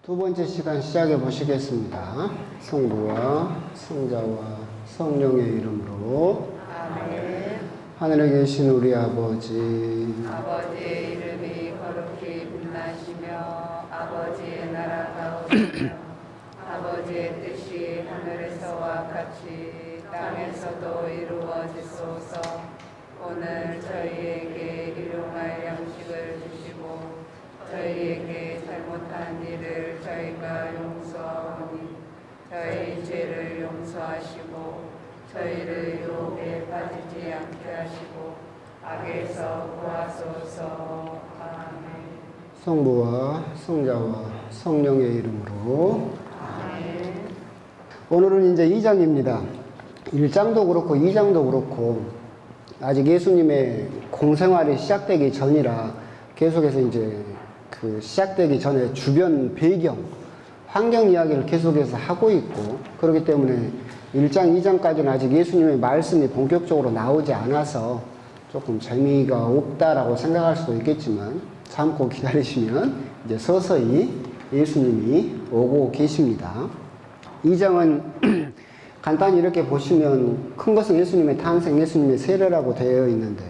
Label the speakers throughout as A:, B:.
A: 두 번째 시간 시작해 보시겠습니다. 성부와 성자와 성령의 이름으로.
B: 아멘.
A: 하늘에 계신 우리 아버지,
B: 아버지의 이름이 거룩히 빛나시며 아버지의 나라가 오시며 아버지의 뜻이 하늘에서와 같이 땅에서도 이루어지소서. 오늘 저희에게 일용할 양식을 주시고 저희에게 잘못한 일을 저희가 용서하오니 저희 죄를 용서하시고 저희를 유혹에 빠지지 않게 하시고 악에서 구하소서. 아멘.
A: 성부와 성자와 성령의 이름으로.
B: 아멘.
A: 오늘은 이제 2장입니다. 1장도 그렇고 2장도 그렇고 아직 예수님의 공생활이 시작되기 전이라 계속해서 이제 그 시작되기 전에 주변 배경, 환경 이야기를 계속해서 하고 있고, 그렇기 때문에 1장, 2장까지는 아직 예수님의 말씀이 본격적으로 나오지 않아서 조금 재미가 없다라고 생각할 수도 있겠지만 참고 기다리시면 이제 서서히 예수님이 오고 계십니다. 2장은 간단히 이렇게 보시면 큰 것은 예수님의 탄생, 예수님의 세례라고 되어 있는데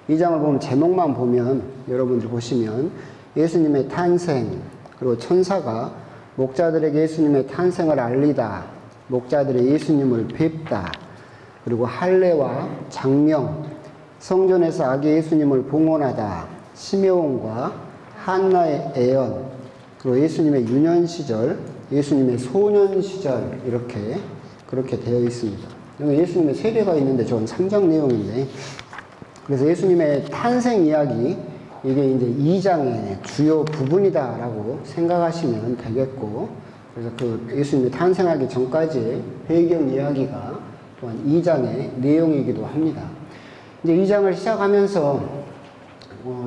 A: 2장을 보면 제목만 보면 여러분들 보시면 예수님의 탄생, 그리고 천사가 목자들에게 예수님의 탄생을 알리다, 목자들의 예수님을 뵙다, 그리고 할례와 장명, 성전에서 아기 예수님을 봉헌하다, 시메온과 한나의 애언, 그리고 예수님의 유년 시절, 예수님의 소년 시절 그렇게 되어 있습니다. 예수님의 세례가 있는데 저건 3장 내용인데, 그래서 예수님의 탄생 이야기, 이게 이제 2장의 주요 부분이다라고 생각하시면 되겠고, 그래서 그 예수님이 탄생하기 전까지의 배경 이야기가 또한 2장의 내용이기도 합니다. 이제 2장을 시작하면서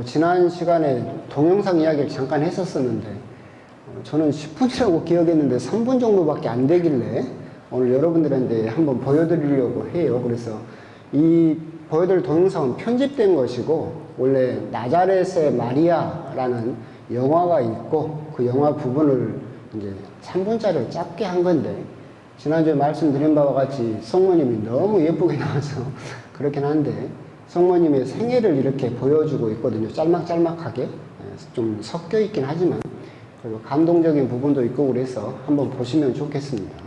A: 지난 시간에 동영상 이야기를 잠깐 했었었는데 저는 10분이라고 기억했는데 3분 정도밖에 안 되길래 오늘 여러분들한테 한번 보여드리려고 해요. 그래서 이 보여드릴 동영상은 편집된 것이고, 원래 나자렛의 마리아라는 영화가 있고 그 영화 부분을 이제 3분짜리를 짧게 한 건데, 지난주에 말씀드린 바와 같이 성모님이 너무 예쁘게 나와서 그렇긴 한데 성모님의 생애를 이렇게 보여주고 있거든요. 짤막짤막하게 좀 섞여 있긴 하지만 그리고 감동적인 부분도 있고, 그래서 한번 보시면 좋겠습니다.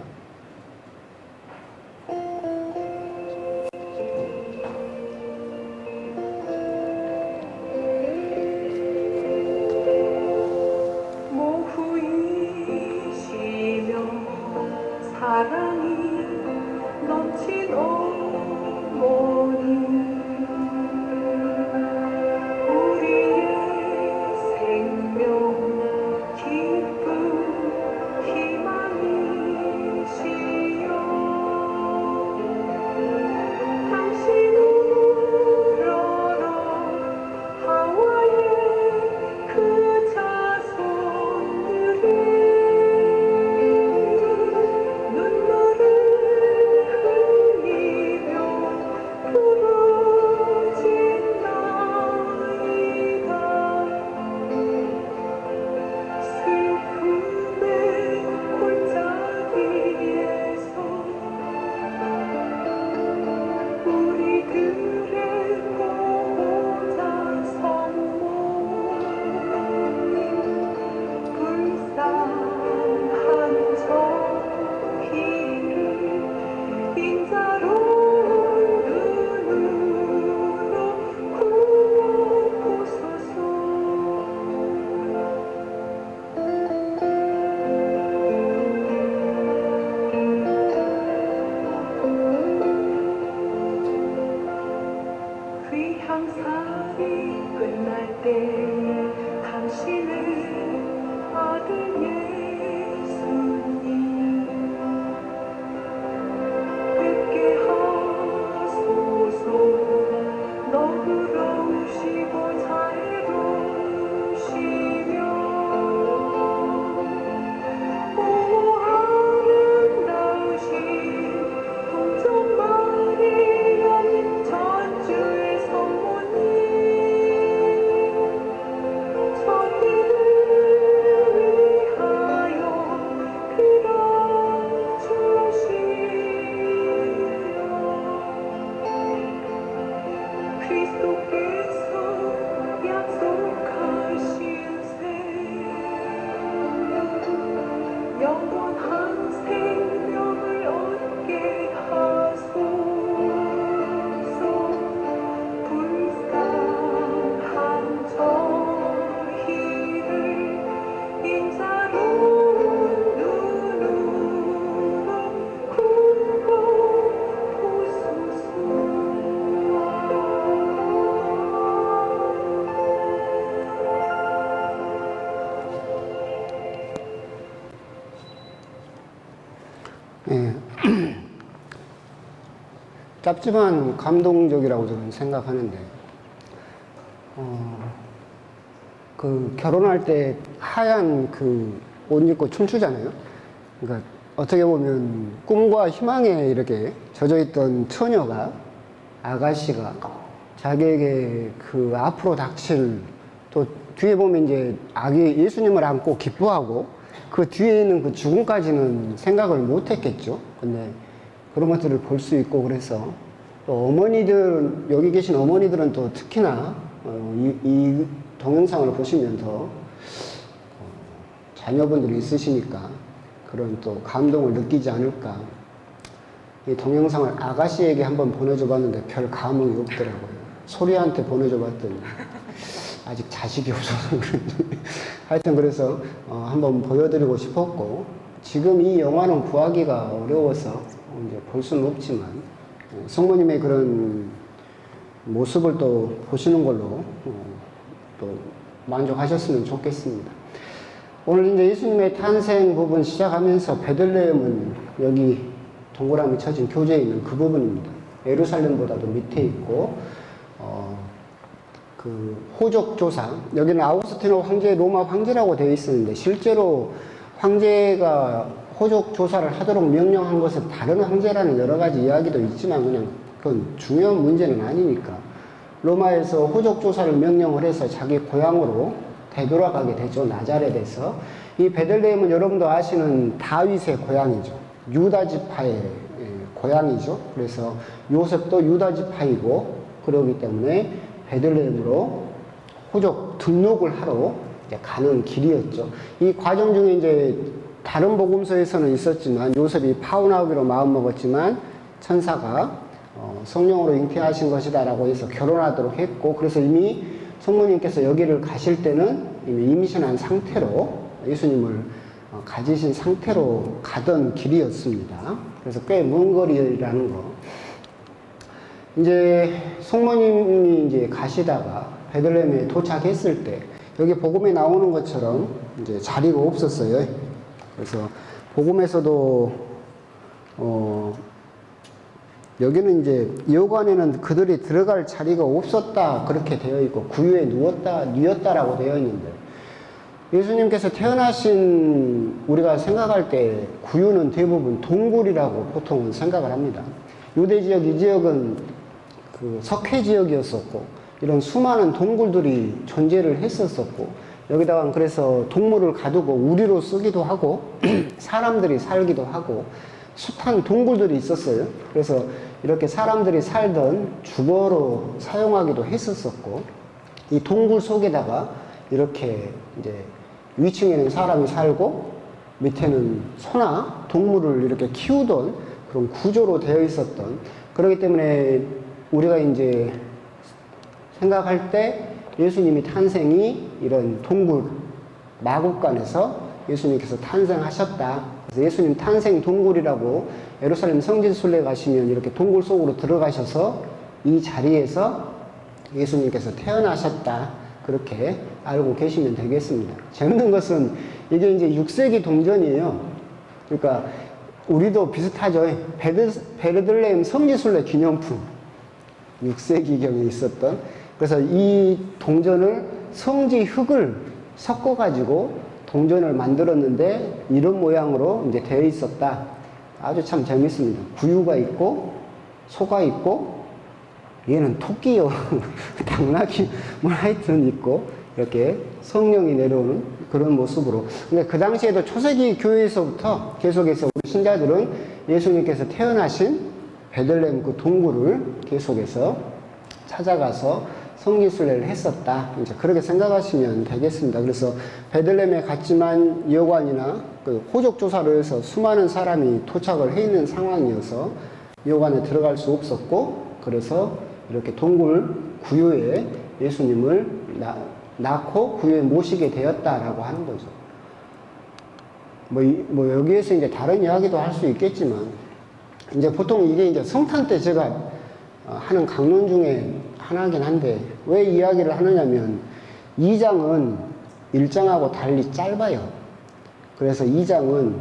C: 전주의 성모님 그리스도께서 약속하신 새 영원한 생명을 얻게 하소서. 불쌍한 저희를 인자로운 눈으로 굽어보소서.
A: 예. 짧지만 감동적이라고 저는 생각하는데, 그 결혼할 때 하얀 그 옷 입고 춤추잖아요. 그러니까 어떻게 보면 꿈과 희망에 이렇게 젖어있던 처녀가, 아가씨가 자기에게 그 앞으로 닥칠, 또 뒤에 보면 이제 아기 예수님을 안고 기뻐하고 그 뒤에 있는 그 죽음까지는 생각을 못 했겠죠. 근데 그런 것들을 볼 수 있고, 그래서 또 어머니들, 여기 계신 어머니들은 또 특히나 이 동영상을 보시면 더 자녀분들이 있으시니까 그런 또 감동을 느끼지 않을까. 이 동영상을 아가씨에게 한번 보내줘 봤는데 별 감흥이 없더라고요. 소리한테 보내줘 봤더니 아직 자식이 없어서 그런지. 하여튼 그래서 한번 보여드리고 싶었고, 지금 이 영화는 구하기가 어려워서 이제 볼 수는 없지만 성모님의 그런 모습을 또 보시는 걸로 또 만족하셨으면 좋겠습니다. 오늘 이제 예수님의 탄생 부분 시작하면서 베들레헴은 여기 동그라미 쳐진 교재에 있는 그 부분입니다. 예루살렘보다도 밑에 있고, 그 호족조사, 여기는 아우구스티노 황제, 로마 황제라고 되어 있었는데 실제로 황제가 호족조사를 하도록 명령한 것은 다른 황제라는 여러 가지 이야기도 있지만 그냥 그건 중요한 문제는 아니니까 로마에서 호족조사를 명령을 해서 자기 고향으로 되돌아가게 되죠. 나자렛에서. 이 베들레헴은 여러분도 아시는 다윗의 고향이죠. 유다 지파의 고향이죠. 그래서 요셉도 유다 지파이고, 그러기 때문에 베들레헴으로 호족 등록을 하러 이제 가는 길이었죠. 이 과정 중에 이제 다른 복음서에서는 있었지만 요셉이 파혼하기로 마음먹었지만 천사가 성령으로 잉태하신 것이다라고 해서 결혼하도록 했고, 그래서 이미 성모님께서 여기를 가실 때는 이미 임신한 상태로 예수님을 가지신 상태로 가던 길이었습니다. 그래서 꽤 먼 거리라는 거. 이제 성모님이 이제 가시다가 베들레헴에 도착했을 때 여기 복음에 나오는 것처럼 이제 자리가 없었어요. 그래서 복음에서도 여기는 이제 여관에는 그들이 들어갈 자리가 없었다 그렇게 되어 있고 구유에 누웠다라고 되어 있는데, 예수님께서 태어나신 우리가 생각할 때 구유는 대부분 동굴이라고 보통은 생각을 합니다. 유대 지역, 이 지역은 그 석회 지역이었었고 이런 수많은 동굴들이 존재를 했었었고, 여기다가 그래서 동물을 가두고 우리로 쓰기도 하고 사람들이 살기도 하고 숱한 동굴들이 있었어요. 그래서 이렇게 사람들이 살던 주거로 사용하기도 했었었고, 이 동굴 속에다가 이렇게 이제 위층에는 사람이 살고 밑에는 소나 동물을 이렇게 키우던 그런 구조로 되어 있었던, 그렇기 때문에 우리가 이제 생각할 때 예수님이 탄생이 이런 동굴 마국간에서 예수님께서 탄생하셨다. 그래서 예수님 탄생 동굴이라고 예루살렘 성지순례 가시면 이렇게 동굴 속으로 들어가셔서 이 자리에서 예수님께서 태어나셨다. 그렇게 알고 계시면 되겠습니다. 재밌는 것은 이게 이제 6세기 동전이에요. 그러니까 우리도 비슷하죠. 베들레헴 성지순례 기념품. 6세기경에 있었던. 그래서 이 동전을 성지 흙을 섞어가지고 동전을 만들었는데 이런 모양으로 이제 되어 있었다. 아주 참 재밌습니다. 구유가 있고 소가 있고 얘는 토끼요 당나귀 뭐 하여튼 있고 이렇게 성령이 내려오는 그런 모습으로. 근데 그 당시에도 초세기 교회에서부터 계속해서 우리 신자들은 예수님께서 태어나신 베들레헴 그 동굴을 계속해서 찾아가서 성지순례를 했었다. 이제 그렇게 생각하시면 되겠습니다. 그래서 베들레헴에 갔지만 여관이나 그 호적 조사를 해서 수많은 사람이 도착을 해 있는 상황이어서 여관에 들어갈 수 없었고, 그래서 이렇게 동굴 구유에 예수님을 낳고 구유에 모시게 되었다라고 하는 거죠. 뭐 여기에서 이제 다른 이야기도 할 수 있겠지만, 이제 보통 이게 이제 성탄 때 제가 하는 강론 중에 하나긴 한데, 왜 이야기를 하느냐면 2장은 1장하고 달리 짧아요. 그래서 2장은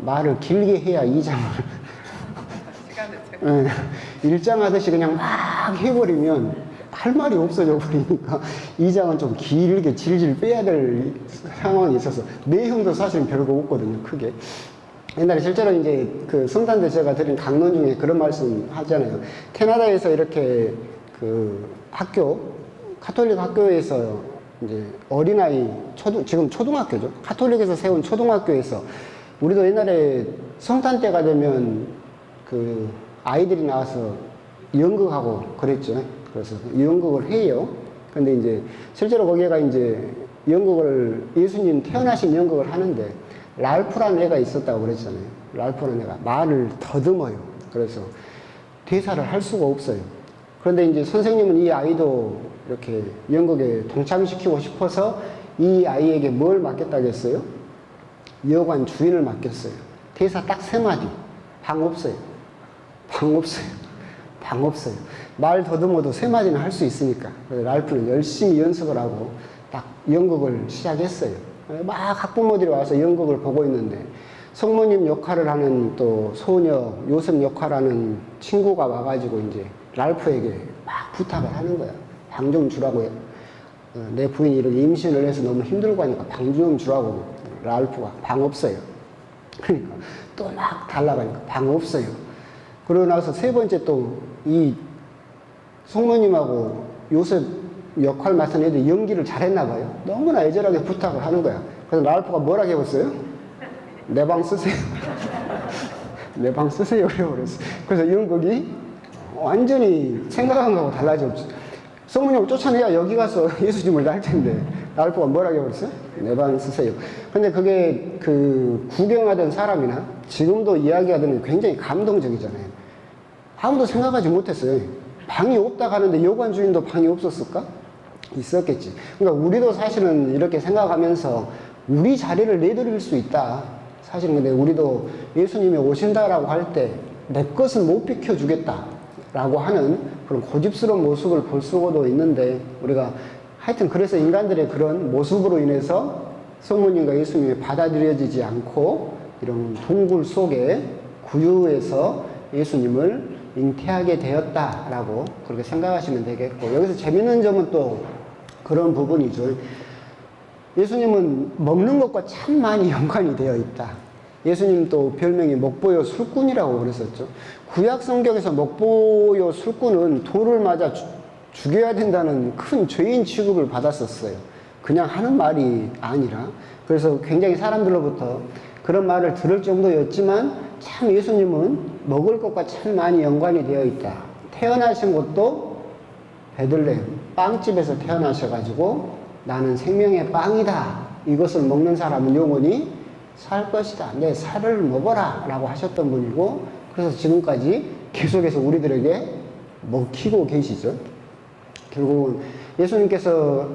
A: 말을 길게 해야 2장을 1장 하듯이 그냥 막 해버리면 할 말이 없어져 버리니까 2장은 좀 길게 질질 빼야 될 상황이 있어서 내용도 사실은 별거 없거든요, 크게. 옛날에 실제로 이제 그 성탄 때 제가 드린 강론 중에 그런 말씀 하잖아요. 캐나다에서 이렇게 그 카톨릭 학교에서 이제 어린아이, 지금 초등학교죠. 카톨릭에서 세운 초등학교에서 우리도 옛날에 성탄 때가 되면 그 아이들이 나와서 연극하고 그랬죠. 그래서 연극을 해요. 근데 이제 실제로 거기가 이제 연극을, 예수님 태어나신 연극을 하는데 랄프라는 애가 있었다고 그랬잖아요. 랄프라는 애가 말을 더듬어요. 그래서 대사를 할 수가 없어요. 그런데 이제 선생님은 이 아이도 이렇게 연극에 동참시키고 싶어서 이 아이에게 뭘 맡겼다겠어요? 여관 주인을 맡겼어요. 대사 딱 3마디. 방 없어요. 방 없어요. 방 없어요. 말 더듬어도 3마디는 할 수 있으니까. 그래서 랄프는 열심히 연습을 하고 딱 연극을 시작했어요. 막 학부모들이 와서 연극을 보고 있는데 성모님 역할을 하는 또 소녀 요셉 역할하는 친구가 와가지고 이제 랄프에게 막 부탁을 하는 거야. 방 좀 주라고. 내 부인이 이렇게 임신을 해서 너무 힘들고 하니까 방 좀 주라고. 랄프가 방 없어요. 그러니까 또 막 달라가니까 방 없어요. 그러고 나서 3번째 또 이 성모님하고 요셉 역할 맡은 애들이 연기를 잘했나 봐요. 너무나 애절하게 부탁을 하는 거야. 그래서 랄프가 뭐라고 해봤어요? 내 방 쓰세요. 내 방 쓰세요. 그랬어. 그래서 연극이 완전히 생각한 거하고 달라졌죠. 성모님을 쫓아내야 여기 가서 예수님을 낳을 텐데 랄프가 뭐라고 해버렸어요? 내 방 쓰세요. 근데 그게 그 구경하던 사람이나 지금도 이야기하던 굉장히 감동적이잖아요. 아무도 생각하지 못했어요. 방이 없다 하는데 여관 주인도 방이 없었을까? 있었겠지. 그러니까 우리도 사실은 이렇게 생각하면서 우리 자리를 내드릴 수 있다. 사실은 근데 우리도 예수님이 오신다라고 할 때 내 것은 못 비켜주겠다 라고 하는 그런 고집스러운 모습을 볼 수도 있는데, 우리가 하여튼 그래서 인간들의 그런 모습으로 인해서 성모님과 예수님이 받아들여지지 않고 이런 동굴 속에 구유에서 예수님을 잉태하게 되었다라고 그렇게 생각하시면 되겠고, 여기서 재밌는 점은 또 그런 부분이죠. 예수님은 먹는 것과 참 많이 연관이 되어 있다. 예수님 또 별명이 먹보요 술꾼이라고 그랬었죠. 구약 성경에서 먹보요 술꾼은 돌을 맞아 죽여야 된다는 큰 죄인 취급을 받았었어요. 그냥 하는 말이 아니라. 그래서 굉장히 사람들로부터 그런 말을 들을 정도였지만 참 예수님은 먹을 것과 참 많이 연관이 되어 있다. 태어나신 곳도 베들레헴 빵집에서 태어나셔가지고 나는 생명의 빵이다. 이것을 먹는 사람은 영원히 살 것이다. 내 살을 먹어라 라고 하셨던 분이고, 그래서 지금까지 계속해서 우리들에게 먹히고 계시죠. 결국은 예수님께서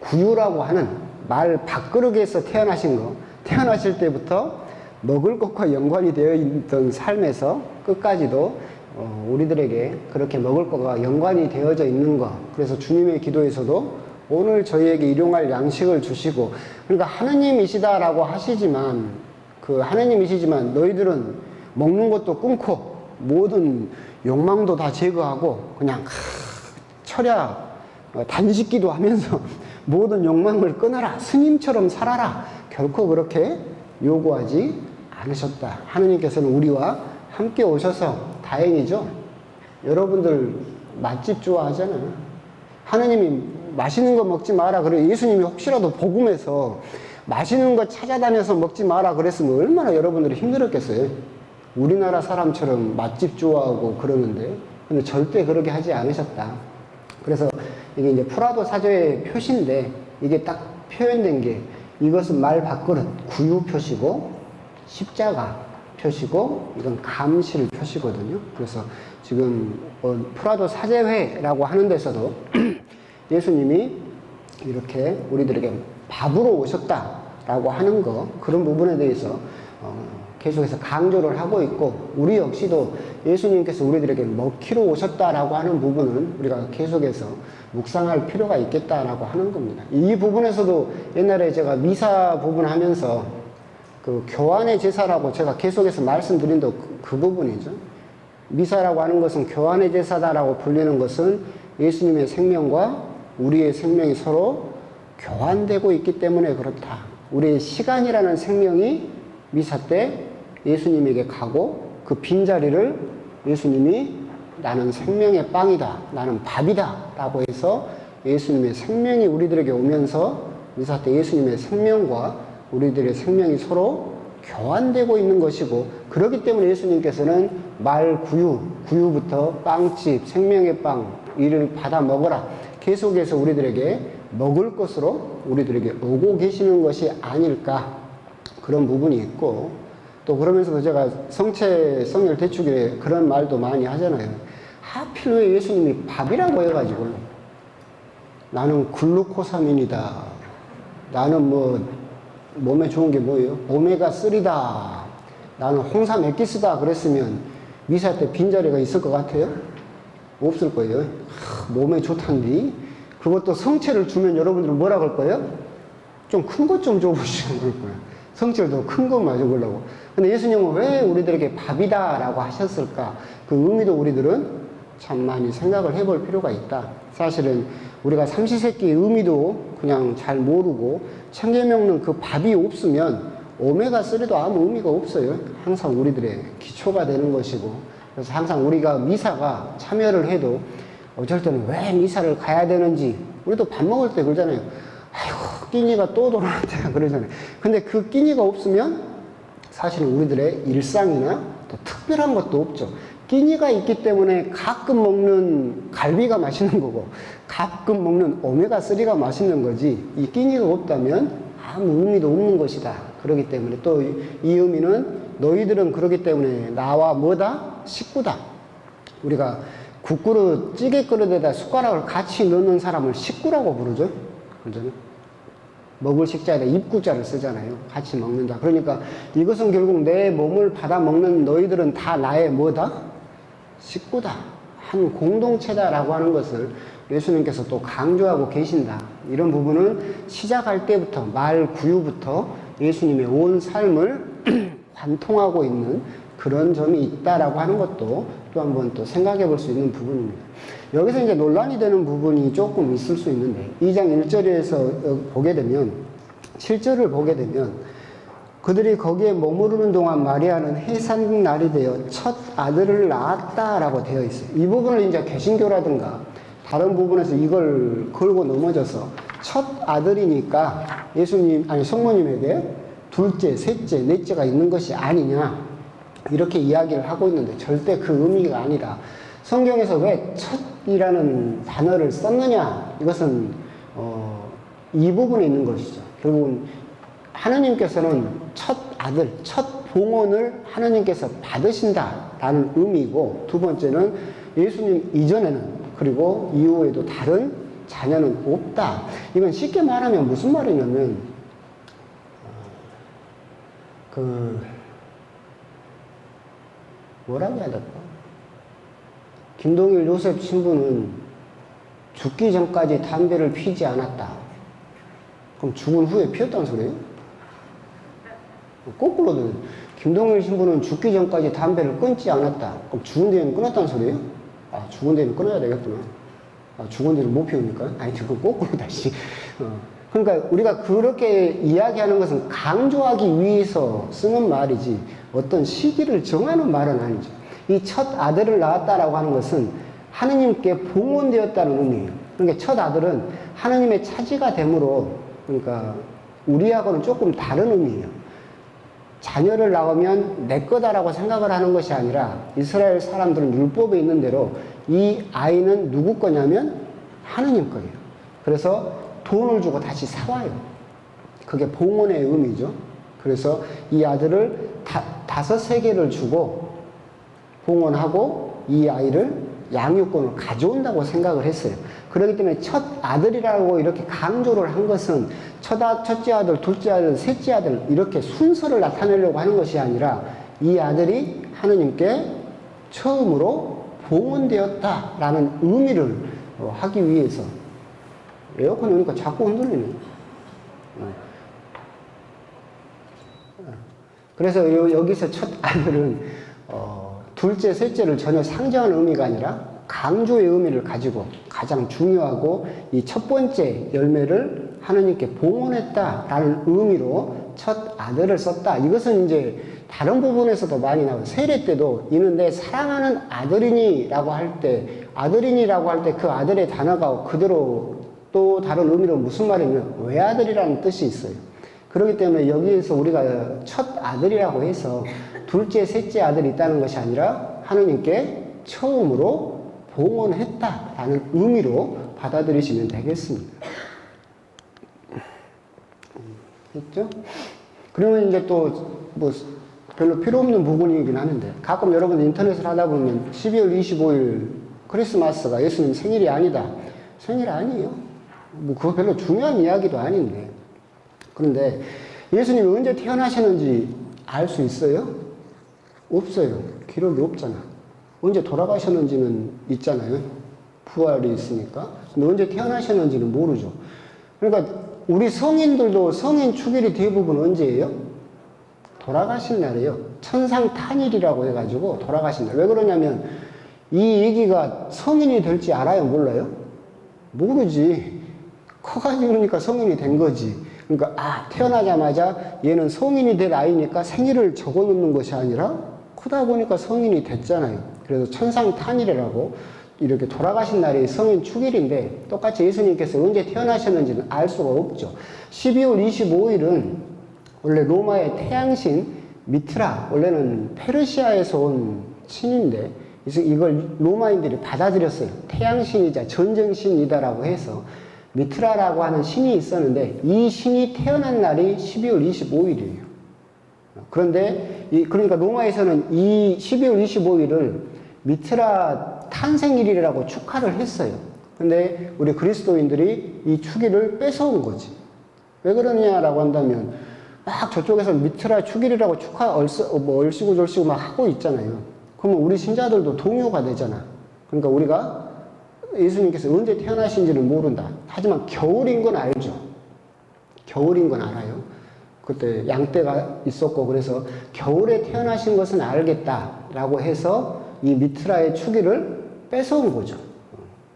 A: 구유라고 하는 말 밥그릇에서 태어나신 거, 태어나실 때부터 먹을 것과 연관이 되어 있던 삶에서 끝까지도 우리들에게 그렇게 먹을 것과 연관이 되어져 있는 것. 그래서 주님의 기도에서도 오늘 저희에게 일용할 양식을 주시고, 그러니까 하느님이시다라고 하시지만, 그 하느님이시지만 너희들은 먹는 것도 끊고 모든 욕망도 다 제거하고 그냥 철야 단식기도 하면서 모든 욕망을 끊어라. 스님처럼 살아라. 결코 그렇게 요구하지 않으셨다. 하느님께서는 우리와 함께 오셔서 다행이죠. 여러분들 맛집 좋아하잖아요. 하느님이 맛있는 거 먹지 마라 그래. 예수님이 혹시라도 복음에서 맛있는 거 찾아다녀서 먹지 마라 그랬으면 얼마나 여러분들이 힘들었겠어요. 우리나라 사람처럼 맛집 좋아하고 그러는데 근데 절대 그렇게 하지 않으셨다. 그래서 이게 이제 프라도 사조의 표시인데 이게 딱 표현된 게 이것은 말 밥그릇 구유 표시고 십자가 표시고 이건 감실 표시거든요. 그래서 지금 프라도 사제회라고 하는 데서도 예수님이 이렇게 우리들에게 밥으로 오셨다라고 하는 거 그런 부분에 대해서 계속해서 강조를 하고 있고 우리 역시도 예수님께서 우리들에게 먹히러 오셨다라고 하는 부분은 우리가 계속해서 묵상할 필요가 있겠다라고 하는 겁니다. 이 부분에서도 옛날에 제가 미사 부분 하면서 그 교환의 제사라고 제가 계속해서 말씀드린 그 부분이죠. 미사라고 하는 것은 교환의 제사다라고 불리는 것은 예수님의 생명과 우리의 생명이 서로 교환되고 있기 때문에 그렇다. 우리의 시간이라는 생명이 미사 때 예수님에게 가고 그 빈자리를 예수님이 나는 생명의 빵이다. 나는 밥이다. 라고 해서 예수님의 생명이 우리들에게 오면서 미사 때 예수님의 생명과 우리들의 생명이 서로 교환되고 있는 것이고 그렇기 때문에 예수님께서는 말 구유부터 빵집, 생명의 빵, 이를 받아 먹어라. 계속해서 우리들에게 먹을 것으로 우리들에게 오고 계시는 것이 아닐까 그런 부분이 있고 또 그러면서도 제가 성령 대축일에 그런 말도 많이 하잖아요. 하필 왜 예수님이 밥이라고 해가지고 나는 글루코사민이다. 나는 뭐 몸에 좋은 게 뭐예요? 오메가3다. 나는 홍삼 엑기스다. 그랬으면 미사 때 빈자리가 있을 것 같아요? 없을 거예요. 몸에 좋단디. 그것도 성체를 주면 여러분들은 뭐라 그럴 거예요? 좀 큰 것 좀 줘보시라고 그럴 거예요. 성체를 더 큰 거 마셔보려고. 근데 예수님은 왜 우리들에게 밥이다 라고 하셨을까? 그 의미도 우리들은 참 많이 생각을 해볼 필요가 있다. 사실은 우리가 삼시세끼의 의미도 그냥 잘 모르고 챙겨 먹는 그 밥이 없으면 오메가3도 아무 의미가 없어요. 항상 우리들의 기초가 되는 것이고 그래서 항상 우리가 미사가 참여를 해도 어쩔 때는 왜 미사를 가야 되는지 우리도 밥 먹을 때 그러잖아요. 아이고 끼니가 또 돌아왔다 그러잖아요. 근데 그 끼니가 없으면 사실은 우리들의 일상이나 또 특별한 것도 없죠. 끼니가 있기 때문에 가끔 먹는 갈비가 맛있는 거고 가끔 먹는 오메가3가 맛있는 거지 이 끼니가 없다면 아무 의미도 없는 것이다. 그렇기 때문에 또 이 의미는 너희들은 그렇기 때문에 나와 뭐다? 식구다. 우리가 국그릇, 찌개 그릇에다 숟가락을 같이 넣는 사람을 식구라고 부르죠. 그러잖아요. 먹을 식자에다 입구자를 쓰잖아요. 같이 먹는다. 그러니까 이것은 결국 내 몸을 받아 먹는 너희들은 다 나의 뭐다? 식구다. 한 공동체다라고 하는 것을 예수님께서 또 강조하고 계신다. 이런 부분은 시작할 때부터 말 구유부터 예수님의 온 삶을 관통하고 있는 그런 점이 있다라고 하는 것도 또 한번 또 생각해 볼 수 있는 부분입니다. 여기서 이제 논란이 되는 부분이 조금 있을 수 있는데 2장 1절에서 보게 되면 7절을 보게 되면 그들이 거기에 머무르는 동안 마리아는 해산 날이 되어 첫 아들을 낳았다라고 되어 있어요. 이 부분을 이제 개신교라든가 다른 부분에서 이걸 걸고 넘어져서 첫 아들이니까 예수님 아니 성모님에게 둘째, 셋째, 넷째가 있는 것이 아니냐 이렇게 이야기를 하고 있는데 절대 그 의미가 아니라 성경에서 왜 첫이라는 단어를 썼느냐 이것은 이 부분에 있는 것이죠. 결국은 하느님께서는 첫 아들, 첫 봉헌을 하느님께서 받으신다라는 의미고 두 번째는 예수님 이전에는 그리고 이후에도 다른 자녀는 없다. 이건 쉽게 말하면 무슨 말이냐면 뭐라고 해야 될까? 김동일 요셉 신부는 죽기 전까지 담배를 피지 않았다. 그럼 죽은 후에 피웠다는 소리예요? 거꾸로 들어요. 김동일 신부는 죽기 전까지 담배를 끊지 않았다. 그럼 죽은 뒤에는 끊었다는 소리예요? 아, 죽은 뒤에는 끊어야 되겠구나. 아, 죽은 뒤에는 못 피웁니까? 아니, 그거 거꾸로 다시. 그러니까 우리가 그렇게 이야기하는 것은 강조하기 위해서 쓰는 말이지 어떤 시기를 정하는 말은 아니죠. 이 첫 아들을 낳았다라고 하는 것은 하느님께 봉헌되었다는 의미예요. 그러니까 첫 아들은 하느님의 차지가 되므로 그러니까 우리하고는 조금 다른 의미예요. 자녀를 낳으면 내 거다라고 생각을 하는 것이 아니라 이스라엘 사람들은 율법에 있는 대로 이 아이는 누구 거냐면 하느님 거예요. 그래서 돈을 주고 다시 사와요. 그게 봉헌의 의미죠. 그래서 이 아들을 5세겔을 주고 봉헌하고 이 아이를 양육권을 가져온다고 생각을 했어요. 그렇기 때문에 첫 아들이라고 이렇게 강조를 한 것은 첫째 아들, 둘째 아들, 셋째 아들 이렇게 순서를 나타내려고 하는 것이 아니라 이 아들이 하느님께 처음으로 봉헌되었다라는 의미를 하기 위해서. 에어컨 오니까 자꾸 흔들리네. 그래서 여기서 첫 아들은 둘째, 셋째를 전혀 상징하는 의미가 아니라 강조의 의미를 가지고 가장 중요하고 이 첫 번째 열매를 하느님께 봉헌했다라는 의미로 첫 아들을 썼다. 이것은 이제 다른 부분에서도 많이 나와요. 세례 때도 이는 내 사랑하는 아들이니라고 할 때, 아들이니라고 할 때 그 아들의 단어가 그대로 또 다른 의미로 무슨 말이냐면 외아들이라는 뜻이 있어요. 그렇기 때문에 여기에서 우리가 첫 아들이라고 해서 둘째, 셋째 아들이 있다는 것이 아니라 하느님께 처음으로 봉헌했다라는 의미로 받아들이시면 되겠습니다. 됐죠? 그러면 이제 또 뭐 별로 필요 없는 부분이긴 하는데 가끔 여러분 인터넷을 하다 보면 12월 25일 크리스마스가 예수님 생일이 아니다. 생일 아니에요. 뭐 그거 별로 중요한 이야기도 아닌데. 그런데 예수님이 언제 태어나셨는지 알 수 있어요? 없어요. 기록이 없잖아. 언제 돌아가셨는지는 있잖아요. 부활이 있으니까. 근데 언제 태어나셨는지는 모르죠. 그러니까 우리 성인들도 성인 축일이 대부분 언제예요? 돌아가신 날이에요. 천상탄일이라고 해가지고 돌아가신 날. 왜 그러냐면 이 얘기가 성인이 될지 알아요? 몰라요? 모르지. 커가지고 그러니까 성인이 된 거지. 그러니까 태어나자마자 얘는 성인이 될 아이니까 생일을 적어놓는 것이 아니라 크다 보니까 성인이 됐잖아요. 그래서 천상탄일이라고 이렇게 돌아가신 날이 성인 축일인데 똑같이 예수님께서 언제 태어나셨는지는 알 수가 없죠. 12월 25일은 원래 로마의 태양신 미트라, 원래는 페르시아에서 온 신인데 이걸 로마인들이 받아들였어요. 태양신이자 전쟁신이다라고 해서 미트라라고 하는 신이 있었는데 이 신이 태어난 날이 12월 25일이에요. 그런데 그러니까 로마에서는 이 12월 25일을 미트라 탄생일이라고 축하를 했어요. 근데 우리 그리스도인들이 이 축일을 뺏어온 거지. 왜 그러냐라고 한다면 막 저쪽에서 미트라 축일이라고 얼씨구 절씨구 막 하고 있잖아요. 그러면 우리 신자들도 동요가 되잖아. 그러니까 우리가 예수님께서 언제 태어나신지는 모른다. 하지만 겨울인 건 알죠. 겨울인 건 알아요. 그때 양떼가 있었고 그래서 겨울에 태어나신 것은 알겠다라고 해서 이 미트라의 축일을 뺏어온 거죠.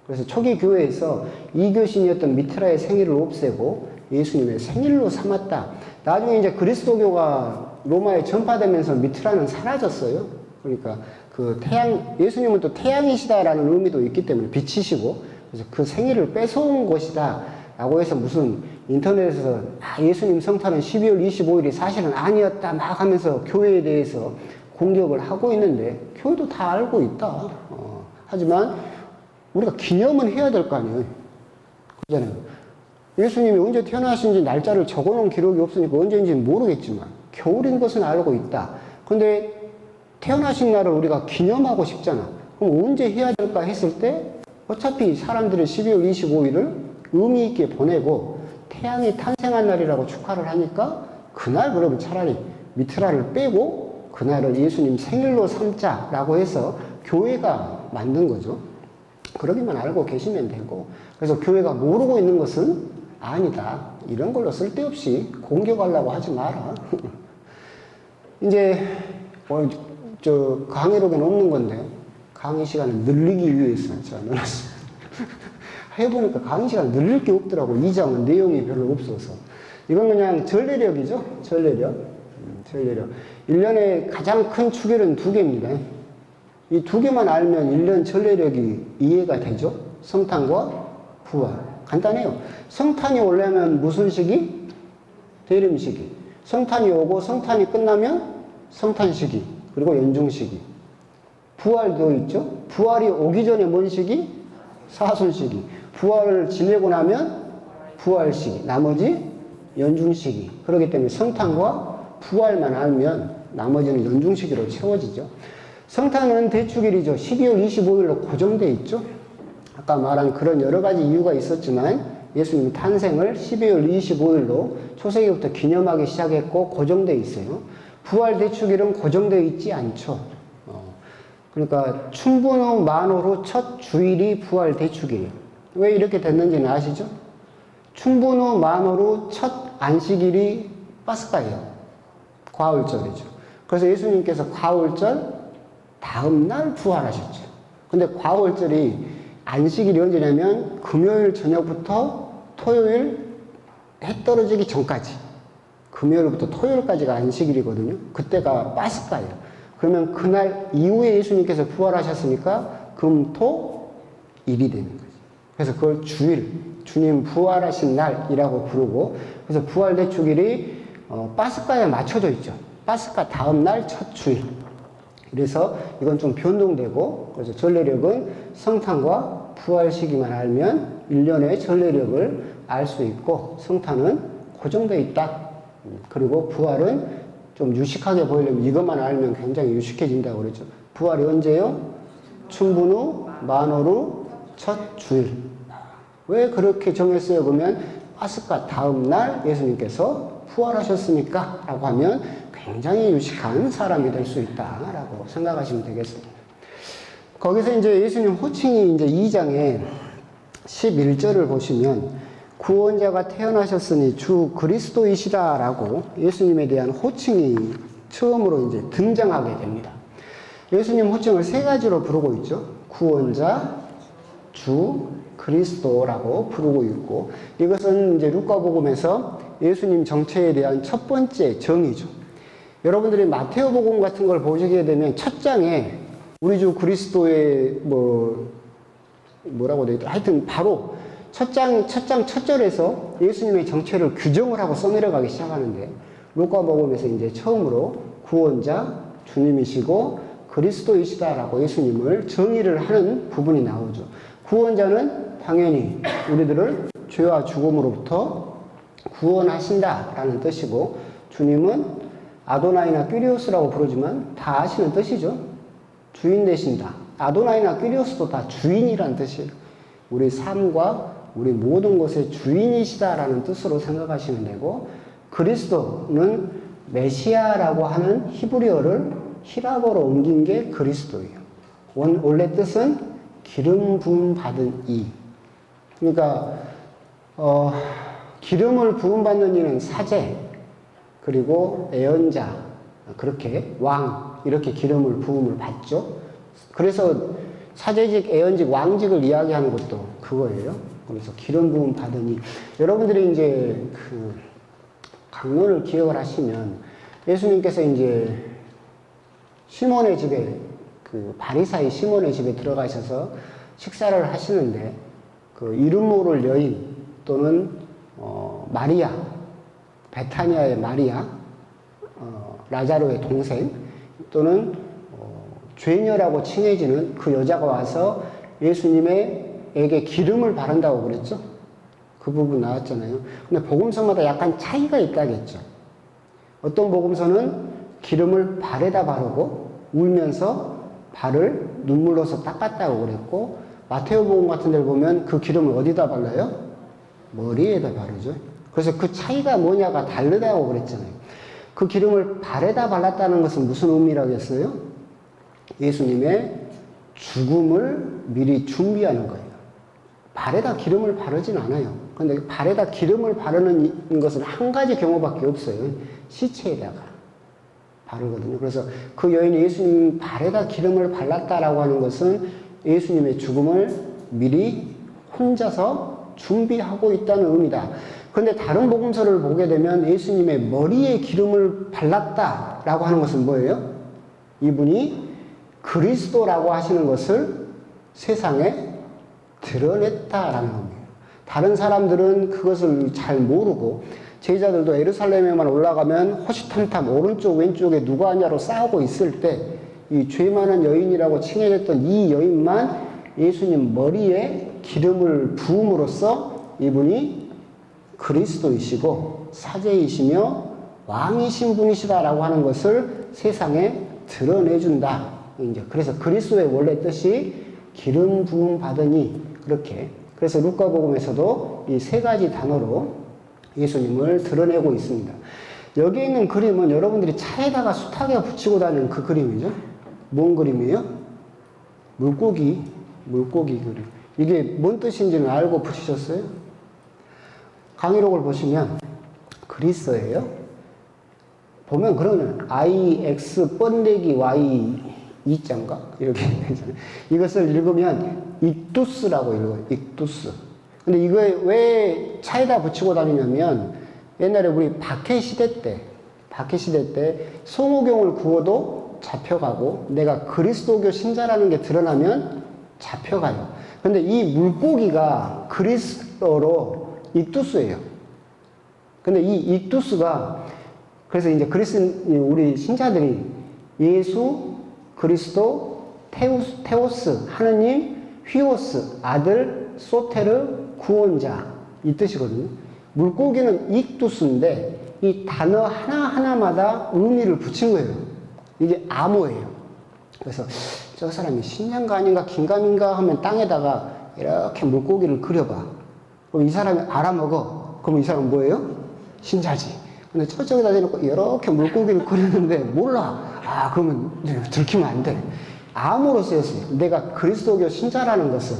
A: 그래서 초기 교회에서 이교신이었던 미트라의 생일을 없애고 예수님의 생일로 삼았다. 나중에 이제 그리스도교가 로마에 전파되면서 미트라는 사라졌어요. 그러니까 예수님은 또 태양이시다라는 의미도 있기 때문에 빛이시고, 그래서 그 생일을 뺏어온 것이다. 라고 해서 무슨 인터넷에서 예수님 성탄은 12월 25일이 사실은 아니었다 막 하면서 교회에 대해서 공격을 하고 있는데, 교회도 다 알고 있다. 하지만 우리가 기념은 해야 될 거 아니에요. 그잖아요. 예수님이 언제 태어나신지 날짜를 적어놓은 기록이 없으니까 언제인지는 모르겠지만 겨울인 것은 알고 있다. 근데 태어나신 날을 우리가 기념하고 싶잖아. 그럼 언제 해야 될까 했을 때 어차피 사람들이 12월 25일을 의미 있게 보내고 태양이 탄생한 날이라고 축하를 하니까 그날 그러면 차라리 미트라를 빼고 그날을 예수님 생일로 삼자라고 해서 교회가 만든 거죠. 그러기만 알고 계시면 되고, 그래서 교회가 모르고 있는 것은 아니다. 이런 걸로 쓸데없이 공격하려고 하지 마라. 이제 강의록에는 없는 건데 강의 시간을 늘리기 위해서 제가 넣어놨습니다. 해보니까 강의 시간 늘릴 게 없더라고. 2장은 내용이 별로 없어서. 이건 그냥 전례력이죠. 전례력. 1년에 가장 큰 축일은 2개입니다. 이 2개만 알면 1년 전례력이 이해가 되죠. 성탄과 부활. 간단해요. 성탄이 오려면 무슨 시기? 대림 시기. 성탄이 오고 성탄이 끝나면 성탄 시기. 그리고 연중 시기. 부활도 있죠. 부활이 오기 전에 뭔 시기? 사순시기. 부활을 지내고 나면 부활시기. 나머지 연중시기. 그렇기 때문에 성탄과 부활만 알면 나머지는 연중시기로 채워지죠. 성탄은 대축일이죠. 12월 25일로 고정되어 있죠. 아까 말한 그런 여러 가지 이유가 있었지만 예수님 탄생을 12월 25일로 초세기부터 기념하기 시작했고 고정되어 있어요. 부활 대축일은 고정되어 있지 않죠. 그러니까 춘분호 만호로 첫 주일이 부활 대축일이에요. 왜 이렇게 됐는지는 아시죠? 춘분호 만호로 첫 안식일이 파스카예요. 과울절이죠. 그래서 예수님께서 과울절 다음 날 부활하셨죠. 근데 과울절이 안식일이 언제냐면 금요일 저녁부터 토요일 해 떨어지기 전까지, 금요일부터 토요일까지가 안식일이거든요. 그때가 파스카예요. 그러면 그날 이후에 예수님께서 부활하셨으니까 금, 토, 일이 되는 거죠. 그래서 그걸 주일, 주님 부활하신 날이라고 부르고, 그래서 부활 대축일이 파스카에 맞춰져 있죠. 파스카 다음 날 첫 주일. 그래서 이건 좀 변동되고, 그래서 전례력은 성탄과 부활 시기만 알면 1년의 전례력을 알 수 있고, 성탄은 고정되어 있다. 그리고 부활은 좀 유식하게 보이려면 이것만 알면 굉장히 유식해진다고 그러죠. 부활이 언제요? 춘분후 만호루 첫 주일. 왜 그렇게 정했어요? 그러면 파스카 다음 날 예수님께서 부활하셨으니까 라고 하면 굉장히 유식한 사람이 될 수 있다라고 생각하시면 되겠습니다. 거기서 이제 예수님 호칭이 이제 2장에 11절을 보시면 구원자가 태어나셨으니 주 그리스도이시다라고 예수님에 대한 호칭이 처음으로 이제 등장하게 됩니다. 예수님 호칭을 세 가지로 부르고 있죠. 구원자, 주, 그리스도라고 부르고 있고, 이것은 이제 루카복음에서 예수님 정체에 대한 첫 번째 정의죠. 여러분들이 마테오복음 같은 걸 보시게 되면 첫 장에 우리 주 그리스도의 뭐라고 되어 있다. 하여튼 바로 첫 절에서 예수님의 정체를 규정을 하고 써내려가기 시작하는데, 루카복음에서 이제 처음으로 구원자, 주님이시고 그리스도이시다라고 예수님을 정의를 하는 부분이 나오죠. 구원자는 당연히 우리들을 죄와 죽음으로부터 구원하신다라는 뜻이고, 주님은 아도나이나 큐리오스라고 부르지만 다 아시는 뜻이죠. 주인 되신다. 아도나이나 큐리오스도 다 주인이라는 뜻이에요. 우리 삶과 우리 모든 것의 주인이시다라는 뜻으로 생각하시면 되고, 그리스도는 메시아라고 하는 히브리어를 히라보로 옮긴 게 그리스도예요. 원래 뜻은 기름 부음 받은 이. 그러니까 기름을 부음 받는 이는 사제, 그리고 애언자, 그렇게 왕, 이렇게 기름을 부음을 받죠. 그래서 사제직, 애언직, 왕직을 이야기하는 것도 그거예요. 그래서 기름 부음 받으니, 여러분들이 이제 그 강론을 기억을 하시면 예수님께서 이제 시몬의 집에, 그 바리사이 시몬의 집에 들어가셔서 식사를 하시는데, 그 이름 모를 여인 또는 마리아, 베타니아의 마리아, 라자로의 동생 또는 죄녀라고 칭해지는 그 여자가 와서 예수님에게 기름을 바른다고 그랬죠. 그 부분 나왔잖아요. 근데 복음서마다 약간 차이가 있다겠죠. 어떤 복음서는 기름을 발에다 바르고 울면서 발을 눈물로서 닦았다고 그랬고, 마테오 복음 같은 데를 보면 그 기름을 어디다 발라요? 머리에다 바르죠. 그래서 그 차이가 뭐냐가 다르다고 그랬잖아요. 그 기름을 발에다 발랐다는 것은 무슨 의미라겠어요? 예수님의 죽음을 미리 준비하는 거예요. 발에다 기름을 바르진 않아요. 근데 발에다 기름을 바르는 것은 한 가지 경우밖에 없어요. 시체에다가 바르거든요. 그래서 그 여인이 예수님 발에다 기름을 발랐다라고 하는 것은 예수님의 죽음을 미리 혼자서 준비하고 있다는 의미다. 그런데 다른 복음서를 보게 되면 예수님의 머리에 기름을 발랐다라고 하는 것은 뭐예요? 이분이 그리스도라고 하시는 것을 세상에 드러냈다라는 겁니다. 다른 사람들은 그것을 잘 모르고, 제자들도 예루살렘에만 올라가면 호시탐탐 오른쪽 왼쪽에 누가 하냐로 싸우고 있을 때 이 죄 많은 여인이라고 칭해졌던 이 여인만 예수님 머리에 기름을 부음으로써 이분이 그리스도이시고 사제이시며 왕이신 분이시다라고 하는 것을 세상에 드러내준다. 이제 그래서 그리스도의 원래 뜻이 기름 부음 받으니 그렇게. 그래서 루카복음에서도 이 세 가지 단어로 예수님을 드러내고 있습니다. 여기 있는 그림은 여러분들이 차에다가 숱하게 붙이고 다니는 그 그림이죠. 뭔 그림이에요? 물고기 그림. 이게 뭔 뜻인지는 알고 붙이셨어요? 강의록을 보시면 그리스어예요. 보면 그러면 IX 번데기 Y 이자인가? 이렇게 되잖아요. 이것을 읽으면 익두스라고 읽어요. 익두스. 근데 이거 왜 차에다 붙이고 다니냐면 옛날에 우리 박해 시대 때 송호경을 구워도 잡혀가고 내가 그리스도교 신자라는 게 드러나면 잡혀가요. 근데 이 물고기가 그리스어로 익두스예요. 근데 이 익두스가 그래서 이제 우리 신자들이 예수, 그리스도, 테오스, 하느님, 휘오스, 아들, 소테르, 구원자 이 뜻이거든요. 물고기는 익두스인데 이 단어 하나하나마다 의미를 붙인 거예요. 이게 암호예요. 그래서 저 사람이 신자인가 아닌가 긴가민가 하면 땅에다가 이렇게 물고기를 그려봐. 그럼 이 사람이 알아먹어. 그럼 이 사람은 뭐예요? 신자지. 근데 저쪽에다 대놓고 이렇게 물고기를 그리는데 몰라. 그러면 들키면 안 돼. 암호로 쓰였어요. 내가 그리스도교 신자라는 것을.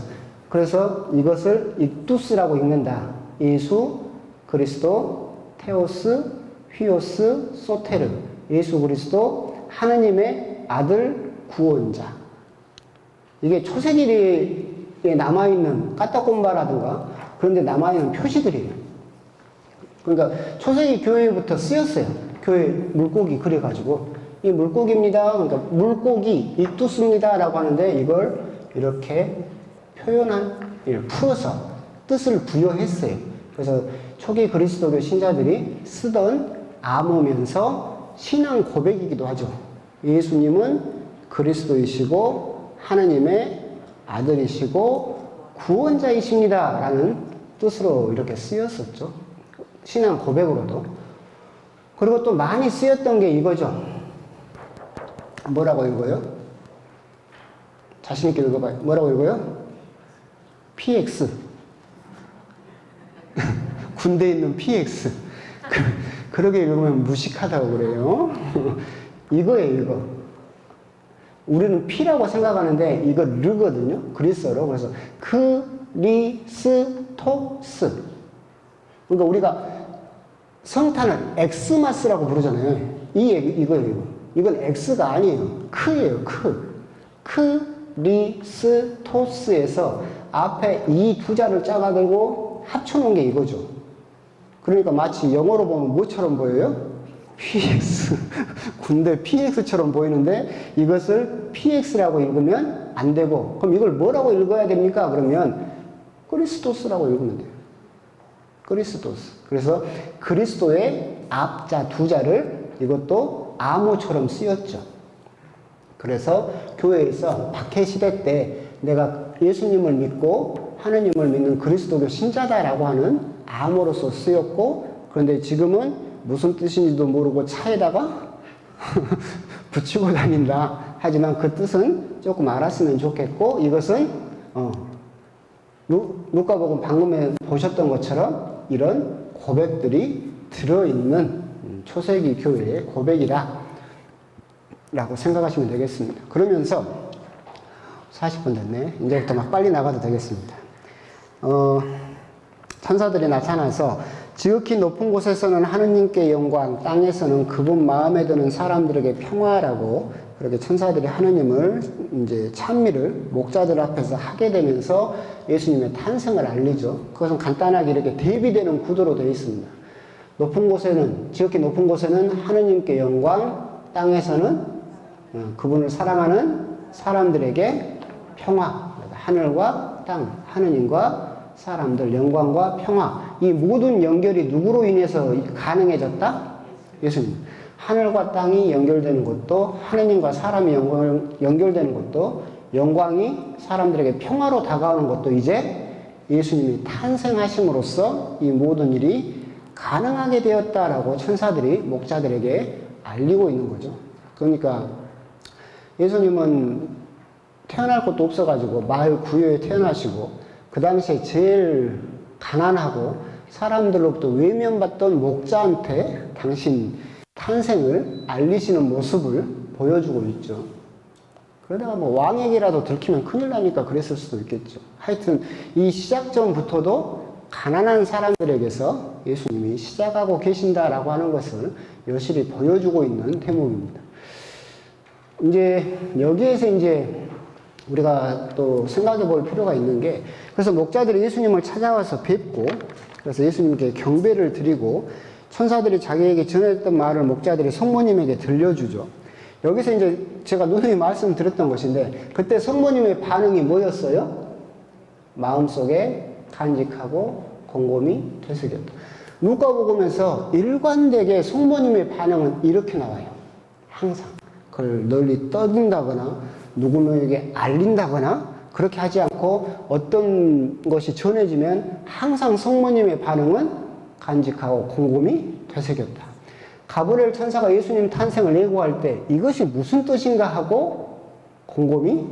A: 그래서 이것을 익두스라고 읽는다. 예수, 그리스도, 테오스, 휘오스, 소테르. 예수 그리스도, 하느님의 아들, 구원자. 이게 초세기에 남아있는 까따콤바라든가 그런 데 남아있는 표시들이에요. 그러니까 초세기 교회부터 쓰였어요. 교회 물고기 그려가지고 이 물고기입니다. 그러니까 물고기 익두스입니다 라고 하는데 이걸 이렇게 풀어서 뜻을 부여했어요. 그래서 초기 그리스도교 신자들이 쓰던 암호면서 신앙 고백이기도 하죠. 예수님은 그리스도이시고 하느님의 아들이시고 구원자이십니다 라는 뜻으로 이렇게 쓰였었죠. 신앙 고백으로도. 그리고 또 많이 쓰였던 게 이거죠. 뭐라고 읽어요? 자신있게 읽어봐요. 뭐라고 읽어요? PX. 군대에 있는 PX. 그렇게 읽으면 무식하다고 그래요. 이거예요, 이거. 우리는 P라고 생각하는데 이거 르거든요. 그리스어로. 그래서 크리스토스. 그러니까 우리가 성탄을 엑스마스라고 부르잖아요. 이거예요. 이건 X가 아니에요. 크예요, 크리스토스에서 앞에 이 두 자를 짜가지고 합쳐놓은 게 이거죠. 그러니까 마치 영어로 보면 뭐처럼 보여요? PX. 군대 PX처럼 보이는데 이것을 PX라고 읽으면 안 되고 그럼 이걸 뭐라고 읽어야 됩니까? 그러면 그리스도스라고 읽으면 돼요. 그리스도스. 그래서 그리스도의 앞자 두 자를 이것도 암호처럼 쓰였죠. 그래서 교회에서 박해 시대 때 내가 예수님을 믿고 하느님을 믿는 그리스도교 신자다라고 하는 암호로서 쓰였고 그런데 지금은 무슨 뜻인지도 모르고 차에다가 붙이고 다닌다. 하지만 그 뜻은 조금 알았으면 좋겠고 이것은 루카복음 방금 보셨던 것처럼 이런 고백들이 들어있는 초세기 교회의 고백이다 라고 생각하시면 되겠습니다. 그러면서 40분 됐네. 이제부터 막 빨리 나가도 되겠습니다. 천사들이 나타나서 지극히 높은 곳에서는 하느님께 영광, 땅에서는 그분 마음에 드는 사람들에게 평화라고 그렇게 천사들이 하느님을 이제 찬미를 목자들 앞에서 하게 되면서 예수님의 탄생을 알리죠. 그것은 간단하게 이렇게 대비되는 구도로 되어 있습니다. 높은 곳에는, 지극히 높은 곳에는 하느님께 영광, 땅에서는 그분을 사랑하는 사람들에게 평화. 하늘과 땅, 하느님과 사람들, 영광과 평화. 이 모든 연결이 누구로 인해서 가능해졌다? 예수님. 하늘과 땅이 연결되는 것도, 하느님과 사람이 연결되는 것도, 영광이 사람들에게 평화로 다가오는 것도 이제 예수님이 탄생하심으로써 이 모든 일이 가능하게 되었다라고 천사들이 목자들에게 알리고 있는 거죠. 그러니까 예수님은 태어날 곳도 없어가지고 마을 구유에 태어나시고, 그 당시에 제일 가난하고 사람들로부터 외면받던 목자한테 당신 탄생을 알리시는 모습을 보여주고 있죠. 그러다가 뭐 왕에게라도 들키면 큰일 나니까 그랬을 수도 있겠죠. 하여튼 이 시작전부터도 가난한 사람들에게서 예수님이 시작하고 계신다라고 하는 것을 여실히 보여주고 있는 대목입니다. 이제 여기에서 이제 우리가 또 생각해 볼 필요가 있는 게, 그래서 목자들이 예수님을 찾아와서 뵙고, 그래서 예수님께 경배를 드리고, 천사들이 자기에게 전했던 말을 목자들이 성모님에게 들려주죠. 여기서 이제 제가 누누이 말씀드렸던 것인데, 그때 성모님의 반응이 뭐였어요? 마음속에 간직하고 곰곰이 되새겼다. 누가복음에서 일관되게 성모님의 반응은 이렇게 나와요. 항상 그걸 널리 떠든다거나 누구에게 알린다거나 그렇게 하지 않고, 어떤 것이 전해지면 항상 성모님의 반응은 간직하고 곰곰이 되새겼다. 가브리엘 천사가 예수님 탄생을 예고할 때 이것이 무슨 뜻인가 하고 곰곰이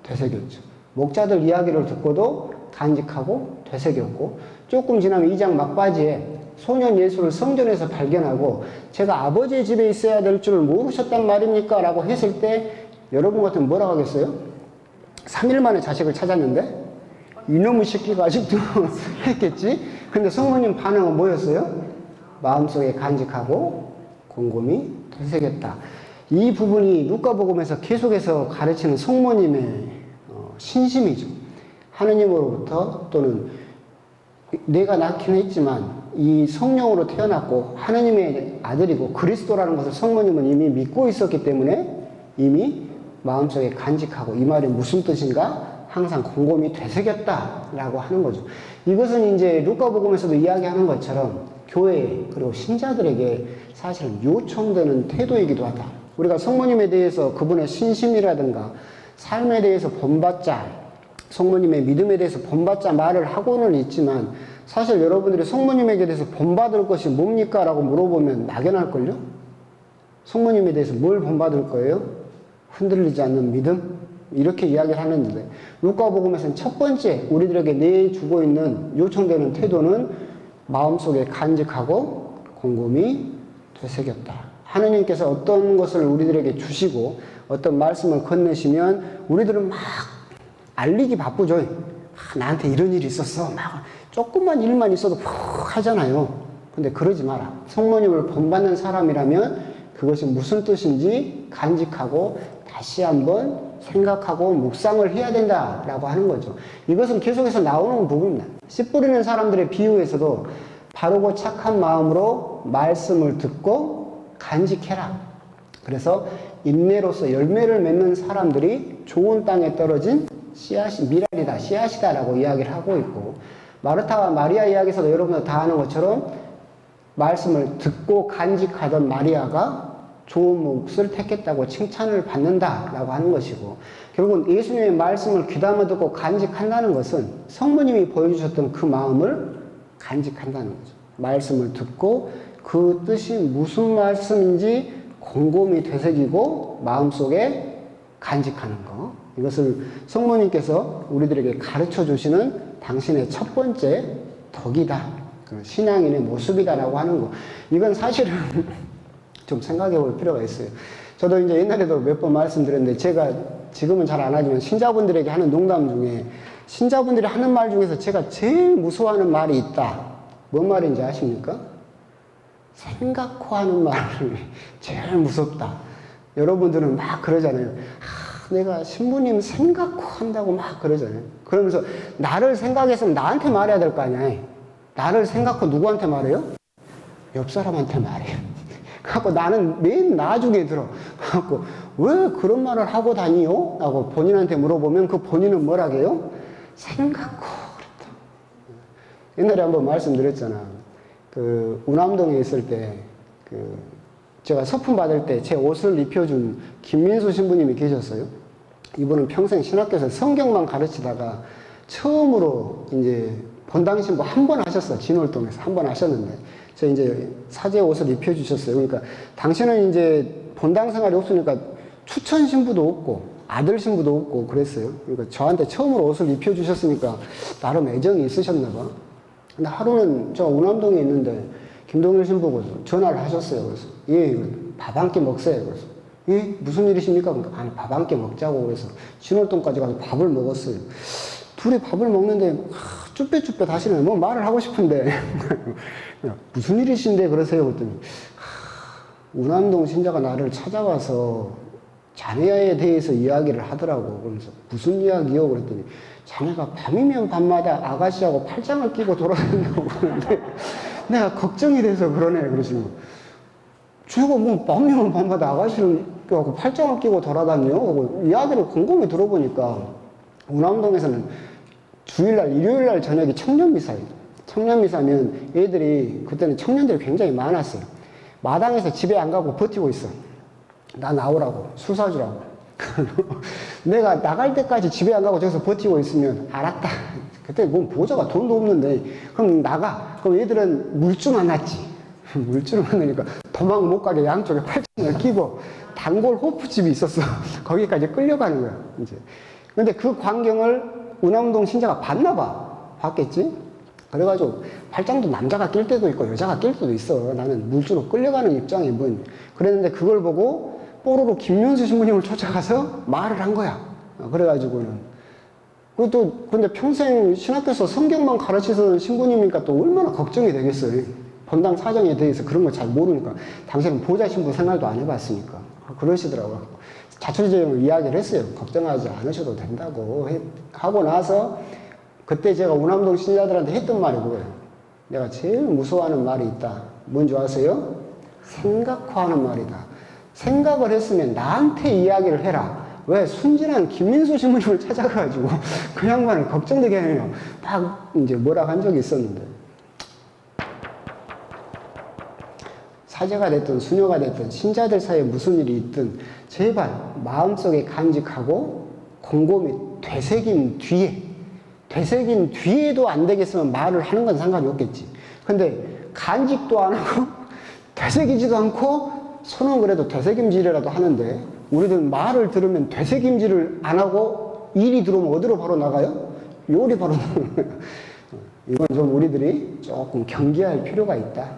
A: 되새겼죠. 목자들 이야기를 듣고도 간직하고 되새겼고, 조금 지나면 2장 막바지에 소년 예수를 성전에서 발견하고, 제가 아버지의 집에 있어야 될 줄을 모르셨단 말입니까? 라고 했을 때 여러분 같으면 뭐라고 하겠어요? 3일 만에 자식을 찾았는데 이놈의 새끼가 아직도 했겠지? 근데 성모님 반응은 뭐였어요? 마음속에 간직하고 곰곰이 되새겼다. 이 부분이 누가복음에서 계속해서 가르치는 성모님의 신심이죠. 하느님으로부터, 또는 내가 낳긴 했지만 이 성령으로 태어났고 하느님의 아들이고 그리스도라는 것을 성모님은 이미 믿고 있었기 때문에 이미 마음속에 간직하고, 이 말이 무슨 뜻인가? 항상 곰곰이 되새겼다라고 하는 거죠. 이것은 이제 루카복음에서도 이야기하는 것처럼 교회 그리고 신자들에게 사실은 요청되는 태도이기도 하다. 우리가 성모님에 대해서 그분의 신심이라든가 삶에 대해서 본받자, 성모님의 믿음에 대해서 본받자 말을 하고는 있지만, 사실 여러분들이 성모님에게 대해서 본받을 것이 뭡니까? 라고 물어보면 막연할걸요? 성모님에 대해서 뭘 본받을 거예요? 흔들리지 않는 믿음? 이렇게 이야기를 하는데, 루카복음에서는 첫 번째 우리들에게 내주고 있는 요청되는 태도는 마음속에 간직하고 곰곰이 되새겼다. 하느님께서 어떤 것을 우리들에게 주시고 어떤 말씀을 건네시면 우리들은 막 알리기 바쁘죠. 나한테 이런 일이 있었어. 막 조금만 일만 있어도 푹 하잖아요. 근데 그러지 마라. 성모님을 본받는 사람이라면 그것이 무슨 뜻인지 간직하고 다시 한번 생각하고 묵상을 해야 된다라고 하는 거죠. 이것은 계속해서 나오는 부분입니다. 씨 뿌리는 사람들의 비유에서도 바르고 착한 마음으로 말씀을 듣고 간직해라. 그래서 인내로서 열매를 맺는 사람들이 좋은 땅에 떨어진 씨앗이, 미랄이다, 씨앗이다라고 이야기를 하고 있고, 마르타와 마리아 이야기에서도 여러분들 다 아는 것처럼 말씀을 듣고 간직하던 마리아가 좋은 몫을 택했다고 칭찬을 받는다라고 하는 것이고, 결국은 예수님의 말씀을 귀담아 듣고 간직한다는 것은 성모님이 보여주셨던 그 마음을 간직한다는 거죠. 말씀을 듣고 그 뜻이 무슨 말씀인지 곰곰이 되새기고 마음속에 간직하는 거. 이것을 성모님께서 우리들에게 가르쳐 주시는 당신의 첫 번째 덕이다. 그 신앙인의 모습이다라고 하는 거. 이건 사실은 좀 생각해 볼 필요가 있어요. 저도 이제 옛날에도 몇 번 말씀드렸는데, 제가 지금은 잘 안 하지만 신자분들에게 하는 농담 중에, 신자분들이 하는 말 중에서 제가 제일 무서워하는 말이 있다. 뭔 말인지 아십니까? 생각코 하는 말이 제일 무섭다. 여러분들은 막 그러잖아요. 내가 신부님 생각코 한다고 막 그러잖아요. 그러면서 나를 생각해서 나한테 말해야 될 거 아니야. 나를 생각코 누구한테 말해요? 옆 사람한테 말해요. 그래갖고 나는 맨 나중에 들어. 그래갖고 왜 그런 말을 하고 다니요? 하고 본인한테 물어보면 그 본인은 뭐라고 해요? 생각코 그랬다. 옛날에 한번 말씀드렸잖아. 그 운암동에 있을 때 그 제가 서품 받을 때 제 옷을 입혀준 김민수 신부님이 계셨어요. 이분은 평생 신학교에서 성경만 가르치다가 처음으로 이제 본당 신부 한 번 하셨어요. 진월동에서 한 번 하셨는데, 저 이제 사제 옷을 입혀주셨어요. 그러니까 당신은 이제 본당 생활이 없으니까 추천 신부도 없고 아들 신부도 없고 그랬어요. 그러니까 저한테 처음으로 옷을 입혀주셨으니까 나름 애정이 있으셨나 봐. 근데 하루는 저 운암동에 있는데 김동일 신부가 전화를 하셨어요. 그래서 예, 밥 한 끼 먹세요. 그래서 예, 무슨 일이십니까? 그러니까 아니, 밥 한 끼 먹자고. 그래서 진월동까지 가서 밥을 먹었어요. 둘이 밥을 먹는데 쭈뼛쭈뼛 하시네. 뭐 말을 하고 싶은데 무슨 일이신데 그러세요? 그랬더니 운암동 신자가 나를 찾아와서 자네에 대해서 이야기를 하더라고. 그러면서 무슨 이야기요? 그랬더니 자네가 밤이면 밤마다 아가씨하고 팔짱을 끼고 돌아다닌다고 그러는데 내가 걱정이 돼서 그러네. 그러시면 제가 뭐 밤이면 밤마다 아가씨를 끼고 팔짱을 끼고 돌아다녀? 하고 이야기를 곰곰이 들어보니까 운암동에서는 주일날, 일요일날 저녁이 청년미사예요. 청년미사면 애들이, 그때는 청년들이 굉장히 많았어요. 마당에서 집에 안 가고 버티고 있어. 나 나오라고, 술 사주라고. 내가 나갈 때까지 집에 안 가고 저기서 버티고 있으면, 알았다. 그때 뭐 보자가 돈도 없는데, 그럼 나가. 그럼 애들은 물주 만났지. 물주를 만나니까 도망 못 가게 양쪽에 팔짱을 끼고 단골 호프집이 있었어. 거기까지 끌려가는 거야, 이제. 근데 그 광경을 운암동 신자가 봤나 봐. 봤겠지? 그래가지고 팔짱도 남자가 낄 때도 있고 여자가 낄 때도 있어. 나는 물주로 끌려가는 입장이 뭔. 그랬는데 그걸 보고 뽀로로 김윤수 신부님을 쫓아가서 말을 한 거야. 그래가지고는. 그것도 근데 평생 신학교에서 성경만 가르치던 신부님이니까 또 얼마나 걱정이 되겠어요. 본당 사정에 대해서 그런 거 잘 모르니까. 당신은 보좌 신부 생활도 안 해봤으니까. 그러시더라고요. 자초지종을 이야기를 했어요. 걱정하지 않으셔도 된다고 하고 나서 그때 제가 운암동 신자들한테 했던 말이 그거예요. 내가 제일 무서워하는 말이 있다. 뭔지 아세요? 생각화하는 말이다. 생각을 했으면 나한테 이야기를 해라. 왜 순진한 김민수 신부님을 찾아가가지고 그 양반을 걱정되게 해요. 막 이제 뭐라 한 적이 있었는데. 사제가 됐든 수녀가 됐든 신자들 사이에 무슨 일이 있든 제발 마음속에 간직하고 곰곰이 되새긴 뒤에도 안 되겠으면 말을 하는 건 상관이 없겠지. 근데 간직도 안 하고 되새기지도 않고 손은 그래도 되새김질이라도 하는데 우리들 말을 들으면 되새김질을 안 하고 일이 들어오면 어디로 바로 나가요? 요리 바로 나가는 거예요. 이건 좀 우리들이 조금 경계할 필요가 있다.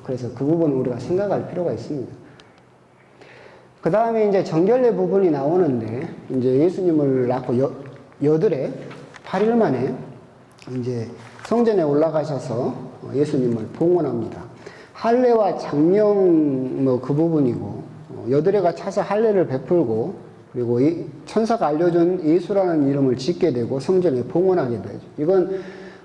A: 그래서 그 부분은 우리가 생각할 필요가 있습니다. 그 다음에 이제 정결례 부분이 나오는데, 이제 예수님을 낳고 여들에 8일 만에 이제 성전에 올라가셔서 예수님을 봉헌합니다. 할례와 장령 뭐 그 부분이고, 여드레가 차서 할례를 베풀고, 그리고 천사가 알려준 예수라는 이름을 짓게 되고 성전에 봉헌하게 되죠. 이건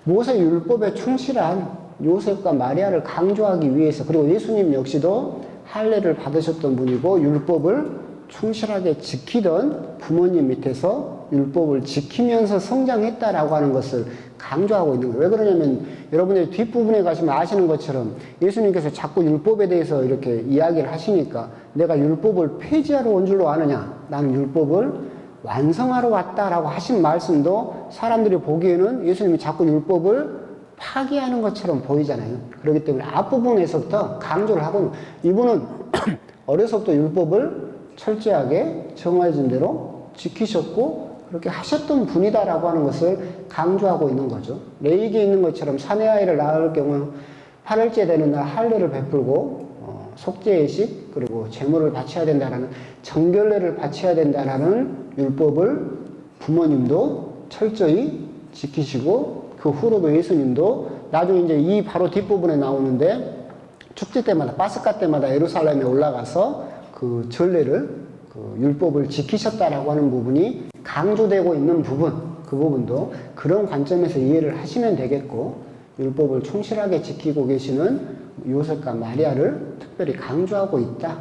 A: 모세 율법에 충실한 요셉과 마리아를 강조하기 위해서, 그리고 예수님 역시도 할례를 받으셨던 분이고 율법을 충실하게 지키던 부모님 밑에서 율법을 지키면서 성장했다라고 하는 것을 강조하고 있는 거예요. 왜 그러냐면 여러분들이 뒷부분에 가시면 아시는 것처럼 예수님께서 자꾸 율법에 대해서 이렇게 이야기를 하시니까 내가 율법을 폐지하러 온 줄로 아느냐? 나는 율법을 완성하러 왔다라고 하신 말씀도 사람들이 보기에는 예수님이 자꾸 율법을 파기하는 것처럼 보이잖아요. 그렇기 때문에 앞부분에서부터 강조를 하고, 이분은 어려서부터 율법을 철저하게 정해진 대로 지키셨고 그렇게 하셨던 분이다라고 하는 것을 강조하고 있는 거죠. 레위기에 있는 것처럼 사내 아이를 낳을 경우 8일째 되는 날 할례를 베풀고 속죄의식 그리고 제물을 바쳐야 된다라는 정결례를 바쳐야 된다라는 율법을 부모님도 철저히 지키시고, 그 후로도 예수님도 나중에 이제 이 바로 뒷부분에 나오는데 축제 때마다 파스카 때마다 예루살렘에 올라가서 그 전례를 그 율법을 지키셨다라고 하는 부분이 강조되고 있는 부분, 그 부분도 그런 관점에서 이해를 하시면 되겠고, 율법을 충실하게 지키고 계시는 요셉과 마리아를 특별히 강조하고 있다.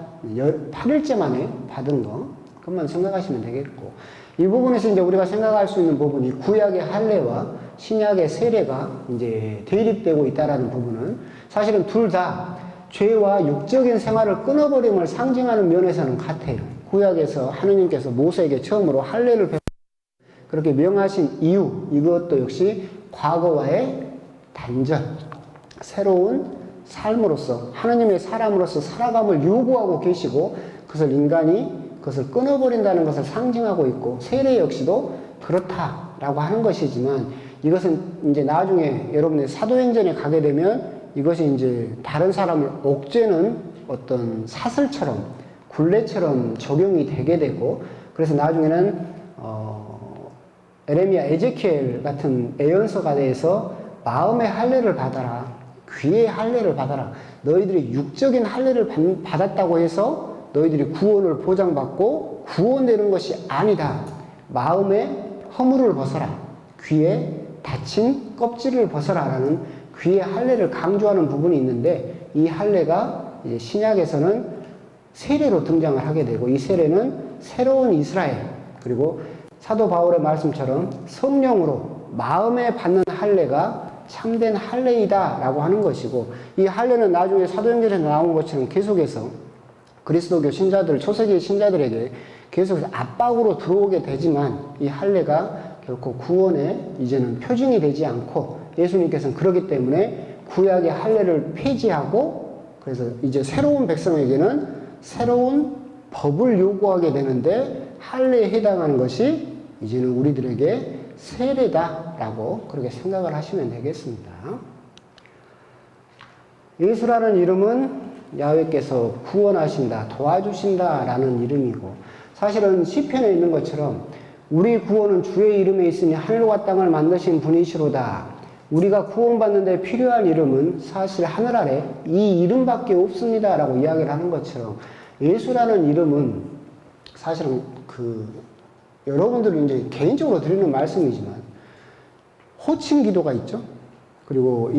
A: 8일째 만에 받은 거, 그것만 생각하시면 되겠고, 이 부분에서 이제 우리가 생각할 수 있는 부분이 구약의 할례와 신약의 세례가 이제 대립되고 있다라는 부분은 사실은 둘 다 죄와 육적인 생활을 끊어버림을 상징하는 면에서는 같아요. 구약에서 하느님께서 모세에게 처음으로 할례를 그렇게 명하신 이유, 이것도 역시 과거와의 단절, 새로운 삶으로서 하느님의 사람으로서 살아감을 요구하고 계시고 그것을 인간이 그것을 끊어버린다는 것을 상징하고 있고 세례 역시도 그렇다라고 하는 것이지만 이것은 이제 나중에 여러분의 사도행전에 가게 되면 이것이 이제 다른 사람을 옥죄는 어떤 사슬처럼 굴레처럼 적용이 되게 되고 그래서 나중에는 에레미야, 에제키엘 같은 예언서가 대해서 마음의 할례를 받아라, 귀의 할례를 받아라. 너희들이 육적인 할례를 받았다고 해서 너희들이 구원을 보장받고 구원되는 것이 아니다. 마음의 허물을 벗어라. 귀에 닫힌 껍질을 벗어라라는 귀의 할례를 강조하는 부분이 있는데 이 할례가 이제 신약에서는 세례로 등장을 하게 되고 이 세례는 새로운 이스라엘 그리고 사도 바울의 말씀처럼 성령으로 마음에 받는 할례가 참된 할례이다 라고 하는 것이고 이 할례는 나중에 사도행전에 나온 것처럼 계속해서 그리스도교 신자들, 초세기 신자들에게 계속해서 압박으로 들어오게 되지만 이 할례가 결코 구원의 이제는 표징이 되지 않고 예수님께서는 그렇기 때문에 구약의 할례를 폐지하고 그래서 이제 새로운 백성에게는 새로운 법을 요구하게 되는데 할례에 해당하는 것이 이제는 우리들에게 세례다라고 그렇게 생각을 하시면 되겠습니다. 예수라는 이름은 야훼께서 구원하신다, 도와주신다라는 이름이고 사실은 시편에 있는 것처럼 우리 구원은 주의 이름에 있으니 하늘과 땅을 만드신 분이시로다. 우리가 구원받는 데 필요한 이름은 사실 하늘 아래 이 이름밖에 없습니다 라고 이야기를 하는 것처럼 예수라는 이름은 사실은 여러분들이 이제 개인적으로 드리는 말씀이지만 호칭 기도가 있죠. 그리고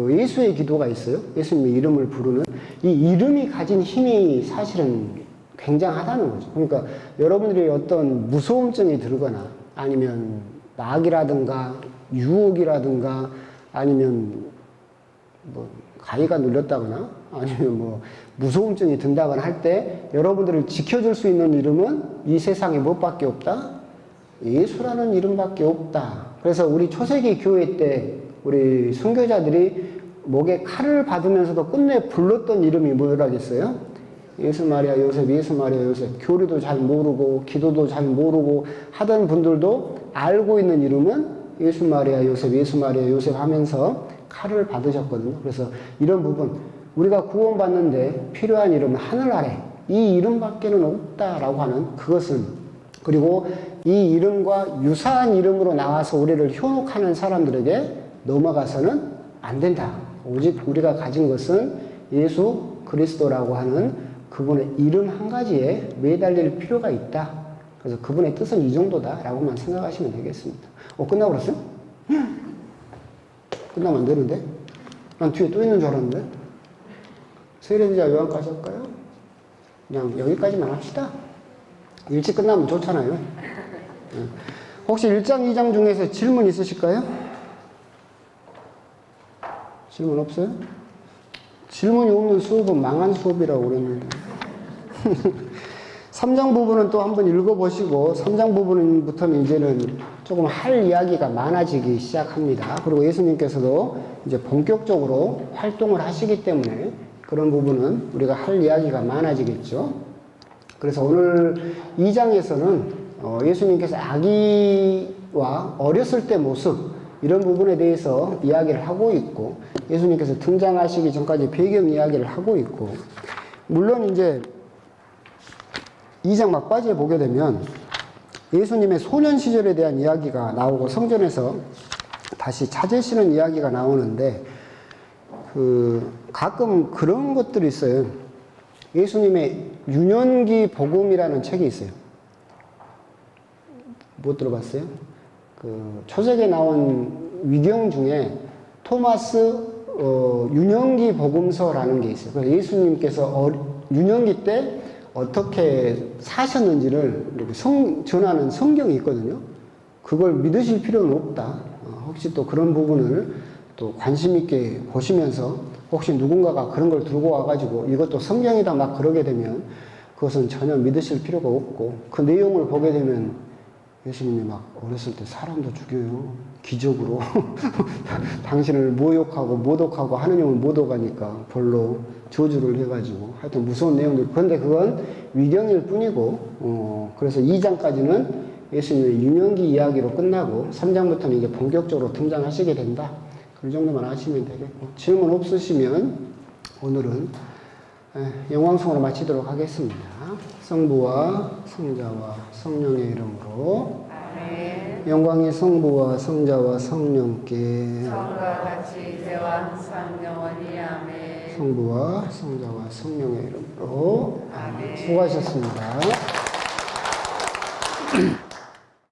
A: 예수의 기도가 있어요. 예수님의 이름을 부르는 이 이름이 가진 힘이 사실은 굉장하다는 거죠. 그러니까 여러분들이 어떤 무서움증이 들거나 아니면 마귀라든가 유혹이라든가 아니면 뭐 가위가 눌렸다거나 아니면 뭐 무서움증이 든다거나 할 때 여러분들을 지켜줄 수 있는 이름은 이 세상에 무엇밖에 없다? 예수라는 이름밖에 없다. 그래서 우리 초세기 교회 때 우리 선교자들이 목에 칼을 받으면서도 끝내 불렀던 이름이 뭐라겠어요? 예수 마리아 요셉, 예수 마리아 요셉. 교리도 잘 모르고 기도도 잘 모르고 하던 분들도 알고 있는 이름은 예수 마리아 요셉, 예수 마리아 요셉 하면서 칼을 받으셨거든요. 그래서 이런 부분 우리가 구원받는데 필요한 이름은 하늘 아래 이 이름밖에는 없다라고 하는 그것은 그리고 이 이름과 유사한 이름으로 나와서 우리를 현혹하는 사람들에게 넘어가서는 안 된다. 오직 우리가 가진 것은 예수 그리스도라고 하는 그분의 이름 한 가지에 매달릴 필요가 있다. 그래서 그분의 뜻은 이 정도다라고만 생각하시면 되겠습니다. 끝나고 그랬어요? 끝나면 안 되는데? 난 뒤에 또 있는 줄 알았는데? 세례자 요한까지 할까요? 그냥 여기까지만 합시다. 일찍 끝나면 좋잖아요. 혹시 1장, 2장 중에서 질문 있으실까요? 질문 없어요? 질문이 없는 수업은 망한 수업이라고 그랬는데. 3장 부분은 또 한번 읽어보시고 3장 부분부터는 이제는 조금 할 이야기가 많아지기 시작합니다. 그리고 예수님께서도 이제 본격적으로 활동을 하시기 때문에 그런 부분은 우리가 할 이야기가 많아지겠죠. 그래서 오늘 2장에서는 예수님께서 아기와 어렸을 때 모습 이런 부분에 대해서 이야기를 하고 있고 예수님께서 등장하시기 전까지 배경 이야기를 하고 있고 물론 이제 2장 막바지에 보게 되면 예수님의 소년 시절에 대한 이야기가 나오고 성전에서 다시 찾으시는 이야기가 나오는데 가끔 그런 것들이 있어요. 예수님의 유년기 복음이라는 책이 있어요. 못 들어봤어요? 초세기에 나온 위경 중에 토마스 유년기 복음서라는 게 있어요. 그래서 예수님께서 유년기 때 어떻게 사셨는지를 이렇게 전하는 성경이 있거든요. 그걸 믿으실 필요는 없다. 혹시 또 그런 부분을 또 관심 있게 보시면서 혹시 누군가가 그런 걸 들고 와가지고 이것도 성경이다 막 그러게 되면 그것은 전혀 믿으실 필요가 없고 그 내용을 보게 되면 예수님이 막 어렸을 때 사람도 죽여요. 기적으로. 당신을 모욕하고 모독하고 하느님을 모독하니까 벌로 저주를 해가지고 하여튼 무서운 내용들. 그런데 그건 위경일 뿐이고 그래서 2장까지는 예수님의 유년기 이야기로 끝나고 3장부터는 이게 본격적으로 등장하시게 된다. 그 정도만 아시면 되겠고 질문 없으시면 오늘은 영광송으로 마치도록 하겠습니다. 성부와 성자와 성령의 이름으로
B: 아멘.
A: 영광이 성부와 성자와 성령께
B: 성과 같이 이제와 항상 영원히 아멘.
A: 성부와 성자와 성령의 이름으로
B: 아멘.
A: 수고하셨습니다.